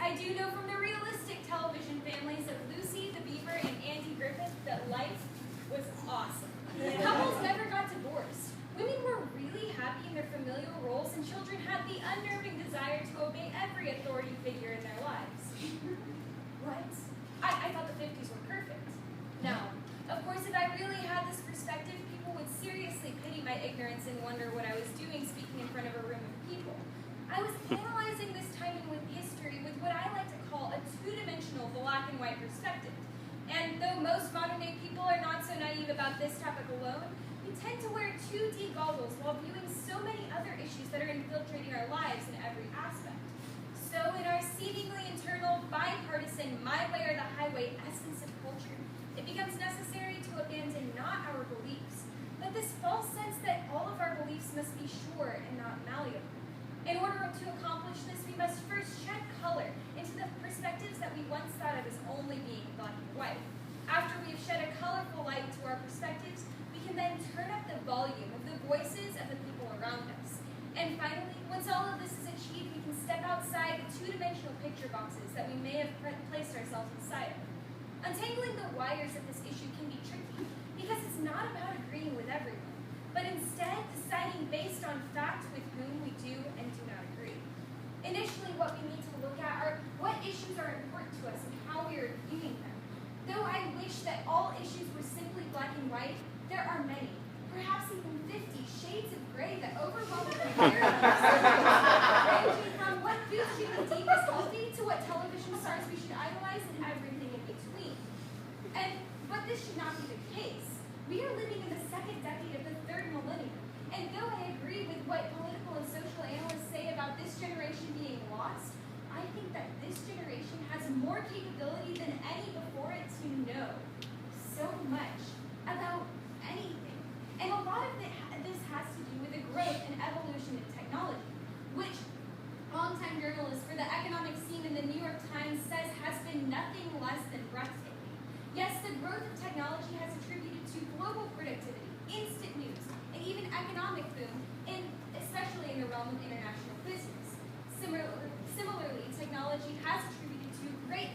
I do know from the realistic television families of Lucy the Beaver and Andy Griffith that life was awesome. Couples never got divorced. Women were really happy in their familial roles, and children had the unnerving desire to obey every authority figure in their lives. What? I thought the 50s were perfect. No. Of course, if I really had this perspective, people would seriously pity my ignorance and wonder what I was doing speaking in front of a room of people. I was analyzing this time in history with what I like to call a two-dimensional black and white perspective. And though most modern-day people are not so naive about this topic alone, we tend to wear 2D goggles while viewing so many other issues that are infiltrating our lives in every aspect. So in our seemingly internal, bipartisan, my way or the highway essence of culture, it becomes necessary to abandon not our beliefs, but this false sense that all of our beliefs must be sure and not malleable. In order to accomplish this, we must first shed color into the perspectives that we once thought of as only being black and white. After we have shed a colorful light to our perspectives, we can then turn up the volume of the voices of the people around us. And finally, once all of this is achieved, we can step outside the two-dimensional picture boxes that we may have placed ourselves inside of. Untangling the wires of this issue can be tricky because it's not about agreeing with everyone, but instead deciding based on fact with whom we do and do not agree. Initially, what we need to look at are what issues are important to us and how we are viewing them. Though I wish that all issues were simply black and white, there are many, perhaps even 50 shades of gray that overwhelm the ranging from what foods should be deemed as healthy to what television stars we should idolize and everything in between. But this should not be the case. We are living in the second decade of the third millennium, and though I agree with what political and social analysts say about this generation being lost, I think that this generation has more capability than any before it to know so much about anything. And a lot of this has to do with the growth and evolution of technology, which longtime journalist for the economic scene in the New York Times says has been nothing less than breathtaking. Yes, the growth of technology has attributed to global productivity, instant news, and even economic boom, especially in the realm of international business. Similarly, technology has attributed to great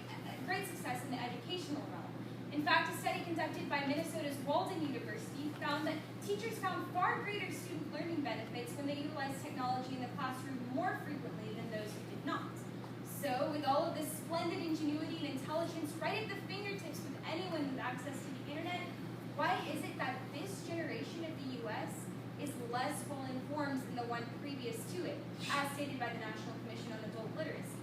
success in the educational realm. In fact, a study conducted by Minnesota's Walden University found that teachers found far greater student learning benefits when they utilized technology in the classroom more frequently than those who did not. So, with all of this splendid ingenuity and intelligence right at the fingertips with anyone with access to the internet, why is it that this generation of the U.S. is less well-informed than the one previous to it, as stated by the National Commission on Adult Literacy?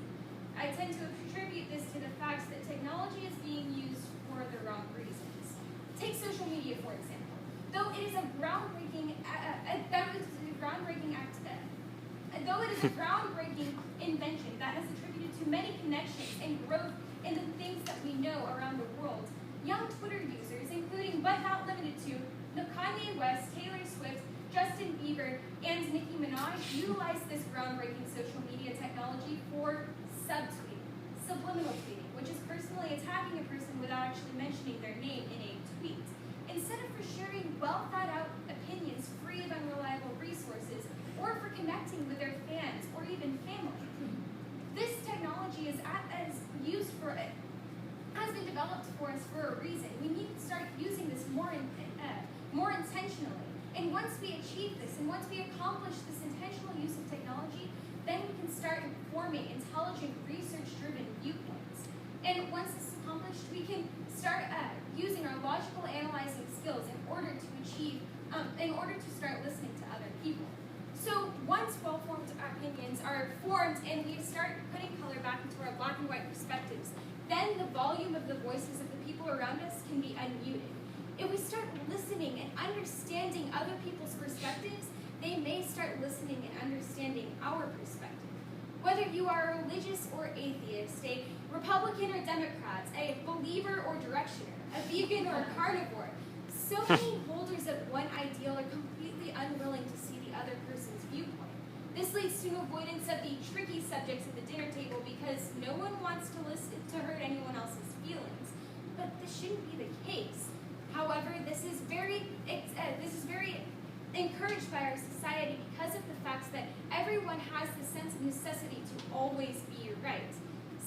I tend to attribute this to the fact that technology is being used for the wrong reasons. Take social media, for example. Though it is a groundbreaking invention that has attributed to many connections and growth in the things that we know around the world, young Twitter users, including but not limited to Kanye West, Taylor Swift, Justin Bieber, and Nicki Minaj, utilize this groundbreaking social media technology for subtweeting, subliminal tweeting, which is personally attacking a person without actually mentioning their name in a tweet, instead of for sharing well-thought-out opinions free of unreliable resources, or for connecting with their fans or even family. This technology has been developed for us for a reason. We need to start using this more intentionally. And once we achieve this, and once we accomplish this intentional use of technology, then we can start informing intelligent, research-driven viewpoints. And once this is accomplished, we can start using our logical analyzing skills in order to start listening to other people. So once well-formed opinions are formed and we start putting color back into our black and white perspectives, then the volume of the voices of the people around us can be unmuted. If we start listening and understanding other people's perspectives, they may start listening and understanding our perspective. Whether you are a religious or atheist, a Republican or Democrat, a believer or directioner, a vegan or a carnivore, so many holders of one ideal are completely unwilling to see the other person's viewpoint. This leads to avoidance of the tricky subjects at the dinner table because no one wants to listen to hurt anyone else's feelings. But this shouldn't be the case. However, this is very encouraged by our society because of the fact that everyone has the sense of necessity to always be right.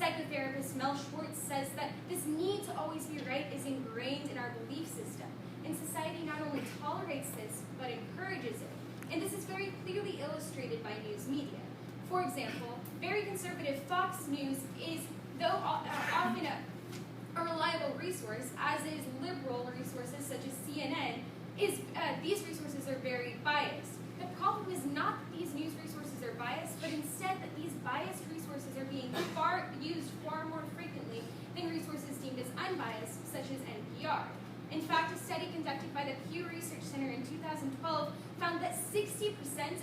Psychotherapist Mel Schwartz says that this need to always be right is ingrained in our belief system, and society not only tolerates this, but encourages it. And this is very clearly illustrated by news media. For example, very conservative Fox News is, though often a reliable resource, as is liberal resources such as CNN, these resources are very biased. The problem is not that these news resources are biased, but instead that these biased resources are being used far more frequently than resources deemed as unbiased, such as NPR. In fact, a study conducted by the Pew Research Center in 2012 found that 60%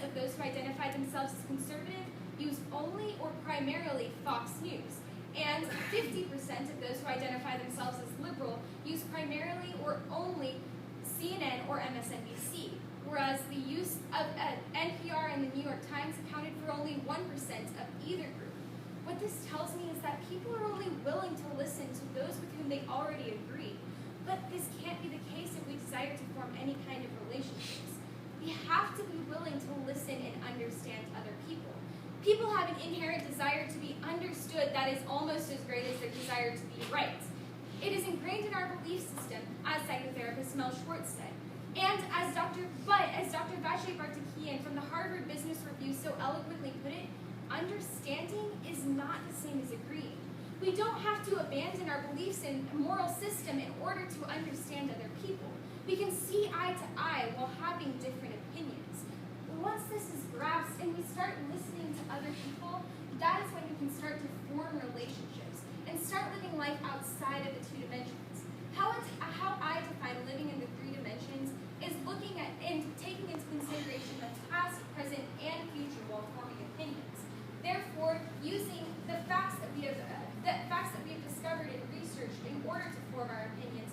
of those who identified themselves as conservative use only or primarily Fox News, and 50% of those who identify themselves as liberal use primarily or only CNN or MSNBC, whereas the use of NPR and the New York Times accounted for only 1% of either group. What this tells me is that people are only willing to listen to those with whom they already agree. But this can't be the case if we desire to form any kind of relationships. We have to be willing to listen and understand other people. People have an inherent desire to be understood that is almost as great as their desire to be right. It is ingrained in our belief system, as psychotherapist Mel Schwartz said. And as Dr. Vijay Bartakian from the Harvard Business Review so eloquently put it, understanding is not the same as agreeing. We don't have to abandon our beliefs and moral system in order to understand other people. We can see eye to eye while having different opinions. Once this is grasped and we start listening to other people, that is when we can start to form relationships and start living life outside of the two dimensions. How I define living in the three dimensions is looking at and taking into consideration the past, present, and future while forming opinions. Therefore, using the facts that we have discovered and researched in order to form our opinions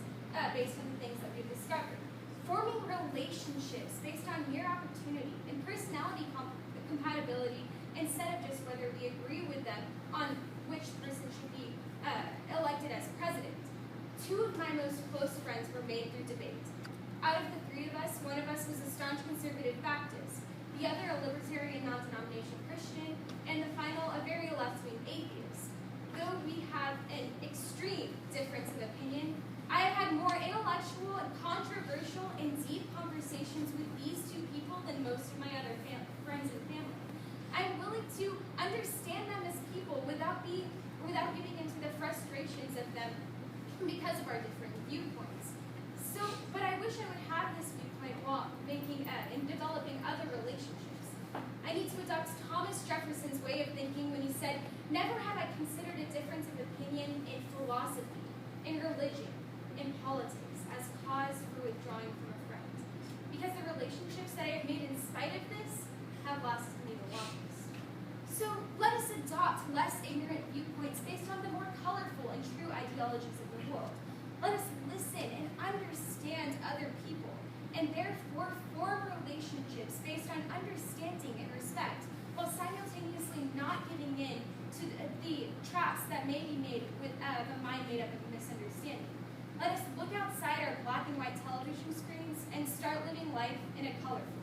based on the things that we've discovered. Forming relationships based on mere opportunity and personality compatibility instead of just whether we agree with them on which person should be elected as president. Two of my most close friends were made through debate. Out of the three of us, one of us was a staunch conservative Baptist, the other a libertarian non-denominational Christian, and the final a very left-wing atheist. Though we have an extreme difference of opinion, I have had more intellectual and controversial and deep conversations with these two people than most of my other friends and family. I'm willing to understand them as people without giving into the frustrations of them because of our different viewpoints. But I wish I would have this viewpoint while making and developing other relationships. I need to adopt Thomas Jefferson's way of thinking when he said, "Never have I considered a difference of opinion in philosophy, in religion, in politics, as cause for withdrawing from a friend. Because the relationships that I have made in spite of this have lasted me the longest." So let us adopt less ignorant viewpoints based on the more colorful and true ideologies of the world. Let us listen and understand other people, and therefore form relationships based on understanding and respect, while simultaneously not giving in to the traps that may be made with a mind made up of misunderstanding. Let us look outside our black and white television screens and start living life in a colorful